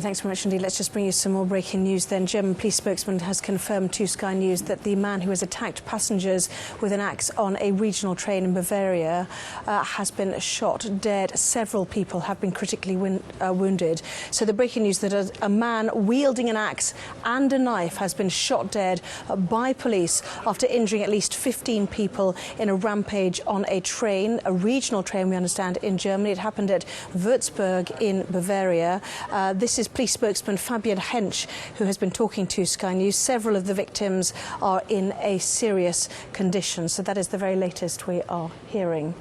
Thanks very much indeed. Let's just bring you some more breaking news then. German police spokesman has confirmed to Sky News that the man who has attacked passengers with an axe on a regional train in Bavaria has been shot dead. Several people have been critically wounded. So the breaking news that a man wielding an axe and a knife has been shot dead by police after injuring at least 15 people in a rampage on a train, a regional train, we understand, in Germany. It happened at Würzburg in Bavaria. This is police spokesman Fabian Hensch, who has been talking to Sky News. Several of the victims are in a serious condition. So that is the very latest we are hearing.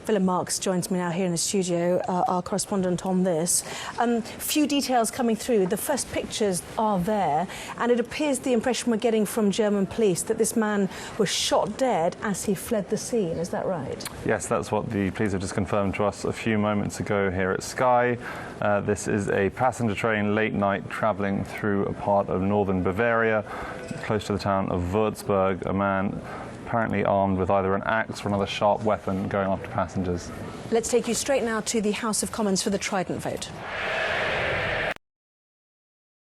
Willem Marx joins me now here in the studio, our correspondent on this. Few details coming through. The first pictures are there, and it appears the impression we're getting from German police that this man was shot dead as he fled the scene. Is that right? Yes, that's what the police have just confirmed to us a few moments ago here at Sky. This is a passenger train late night travelling through a part of northern Bavaria, close to the town of Würzburg. A man apparently armed with either an axe or another sharp weapon going after passengers. Let's take you straight now to the House of Commons for the Trident vote.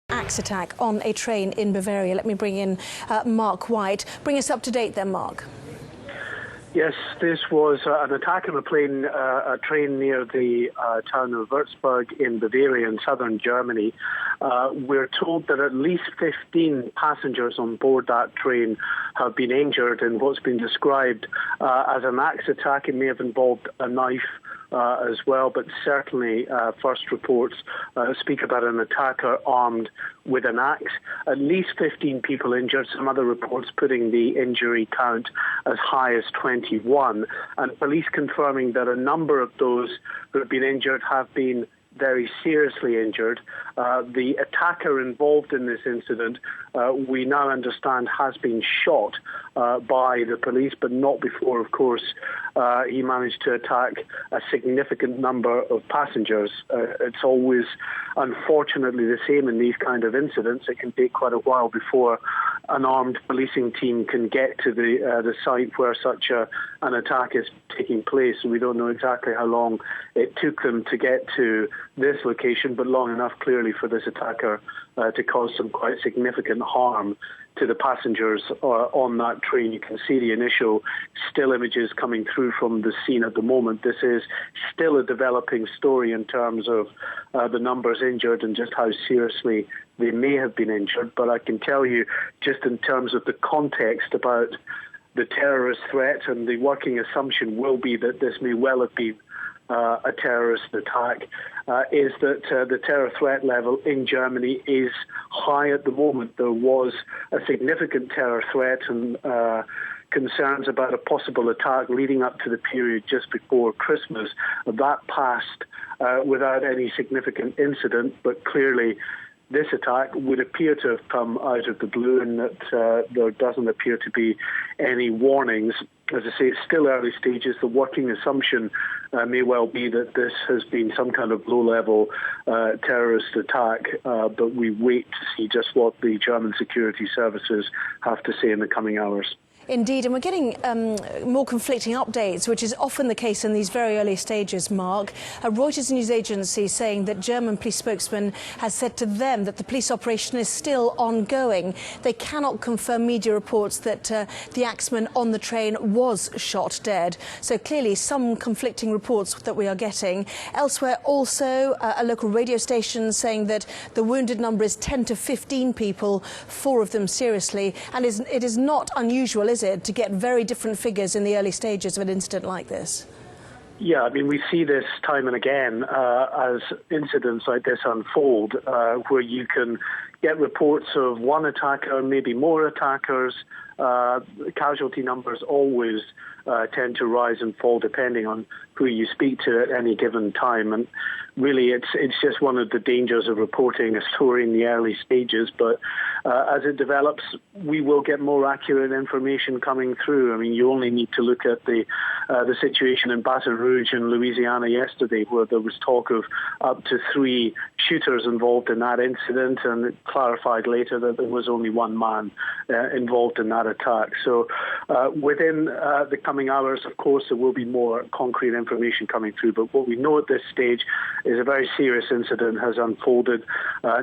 Axe attack on a train in Bavaria. Let me bring in Mark White. Bring us up to date then, Mark. Yes, this was an attack on a train near the town of Würzburg in Bavaria in southern Germany. We're told that at least 15 passengers on board that train have been injured in what's been described as an axe attack. It may have involved a knife as well, but certainly first reports speak about an attacker armed with an axe. At least 15 people injured, some other reports putting the injury count as high as 21, and police confirming that a number of those who have been injured have been very seriously injured. The attacker involved in this incident, we now understand, has been shot by the police, but not before, of course, he managed to attack a significant number of passengers. It's always, unfortunately, the same in these kind of incidents. It can take quite a while before an armed policing team can get to the site where such an attack is taking place. We don't know exactly how long it took them to get to this location, but long enough, clearly, for this attacker to cause some quite significant harm to the passengers on that train. You can see the initial still images coming through from the scene at the moment. This is still a developing story in terms of the numbers injured and just how seriously they may have been injured. But I can tell you, just in terms of the context about the terrorist threat, and the working assumption will be that this may well have been a terrorist attack, is that the terror threat level in Germany is high at the moment. There was a significant terror threat and concerns about a possible attack leading up to the period just before Christmas. That passed without any significant incident, but clearly this attack would appear to have come out of the blue, and that there doesn't appear to be any warnings. As I say, it's still early stages. The working assumption may well be that this has been some kind of low-level terrorist attack, but we wait to see just what the German security services have to say in the coming hours. Indeed, and we're getting more conflicting updates, which is often the case in these very early stages, Mark. Reuters news agency saying that German police spokesman has said to them that the police operation is still ongoing. They cannot confirm media reports that the axeman on the train was shot dead. So clearly some conflicting reports that we are getting. Elsewhere also, a local radio station saying that the wounded number is 10 to 15 people, 4 of them seriously, and it is not unusual, is it, to get very different figures in the early stages of an incident like this? Yeah, I mean, we see this time and again as incidents like this unfold, where you can get reports of one attacker, maybe more attackers. Casualty numbers always tend to rise and fall depending on who you speak to at any given time. And really, it's just one of the dangers of reporting a story in the early stages. But as it develops, we will get more accurate information coming through. I mean, you only need to look at the situation in Baton Rouge in Louisiana yesterday, where there was talk of up to 3 shooters involved in that incident, and it clarified later that there was only one man involved in that attack. So within the coming coming hours, of course, there will be more concrete information coming through. But what we know at this stage is a very serious incident has unfolded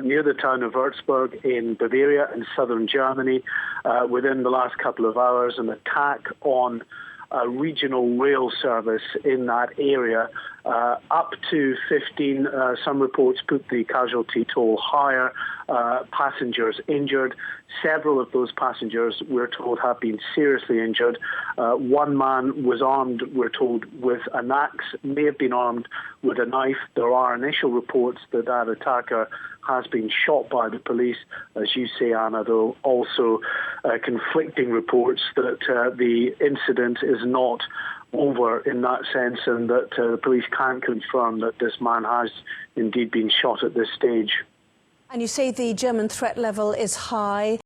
near the town of Würzburg in Bavaria in southern Germany within the last couple of hours, an attack on a regional rail service in that area. Up to 15, some reports put the casualty toll higher, passengers injured. Several of those passengers, we're told, have been seriously injured. One man was armed, we're told, with an axe, may have been armed with a knife. There are initial reports that that attacker has been shot by the police. As you say, Anna, though, also conflicting reports that the incident is not over in that sense, and that the police can't confirm that this man has indeed been shot at this stage. And you say the German threat level is high.